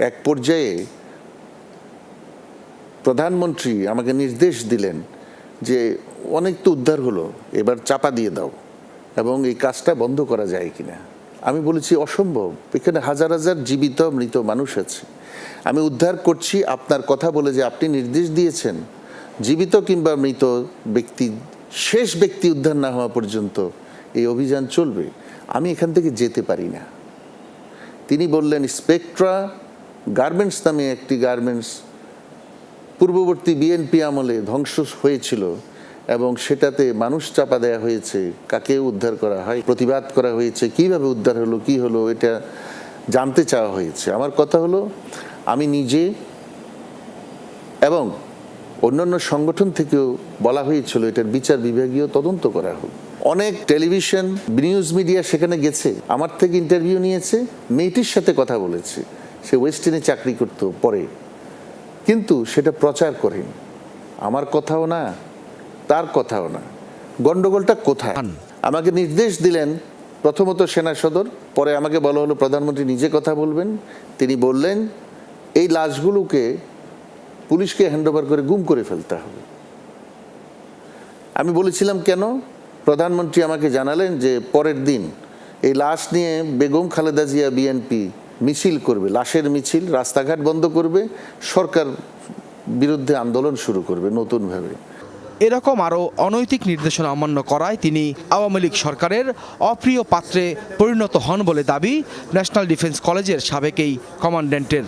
এক পর্যায়ে প্রধানমন্ত্রী আমাকে নির্দেশ দিলেন যে অনেক তো উদ্ধার হলো, এবার চাপা দিয়ে দাও এবং এই কাজটা বন্ধ করা যায় কিনা। আমি বলেছি অসম্ভব, এখানে হাজার হাজার জীবিত মৃত মানুষ আছে, আমি উদ্ধার করছি আপনার কথা বলে যে আপনি নির্দেশ দিয়েছেন জীবিত কিংবা মৃত ব্যক্তি, শেষ ব্যক্তি উদ্ধার না হওয়া পর্যন্ত এই অভিযান চলবে, আমি এখান থেকে যেতে পারি না। তিনি বললেন স্পেকট্রা গার্মেন্টস নামে একটি গার্মেন্টস পূর্ববর্তী বিএনপি আমলে ধ্বংস হয়েছিল এবং সেটাতে মানুষ চাপা দেওয়া হয়েছে, কাকে উদ্ধার করা হয়, প্রতিবাদ করা হয়েছে, কিভাবে উদ্ধার হলো, কি হলো, এটা জানতে চাওয়া হয়েছে। আমার কথা হলো আমি নিজে এবং অন্যান্য সংগঠন থেকেও বলা হয়েছিল এটার বিচার বিভাগীয় তদন্ত করা হোক। অনেক টেলিভিশন নিউজ মিডিয়া সেখানে গেছে, আমার থেকে ইন্টারভিউ নিয়েছে, মেয়েটির সাথে কথা বলেছে, সে ওয়েস্টার্নে চাকরি করতো পরে, কিন্তু সেটা প্রচার করেনি। আমার কথাও না, তার কথাও না। গন্ডগোলটা কোথায়? আমাকে নির্দেশ দিলেন প্রথমত সেনা সদর, পরে আমাকে বলা হলো প্রধানমন্ত্রী নিজে কথা বলবেন। তিনি বললেন এই লাশগুলোকে পুলিশকে হ্যান্ডওভার করে গুম করে ফেলতে হবে। আমি বলেছিলাম কেন? প্রধানমন্ত্রী আমাকে জানালেন যে পরের দিন এই লাশ নিয়ে বেগম খালেদা জিয়া বিএনপি মিছিল করবে, লাশের মিছিল, রাস্তাঘাট বন্ধ করবে, সরকার বিরুদ্ধে আন্দোলন শুরু করবে নতুনভাবে। এরকম আরও অনৈতিক নির্দেশনা অমান্য করায় তিনি আওয়ামী লীগ সরকারের অপ্রিয় পাত্রে পরিণত হন বলে দাবি ন্যাশনাল ডিফেন্স কলেজের সাবেক এই কমান্ড্যান্টের।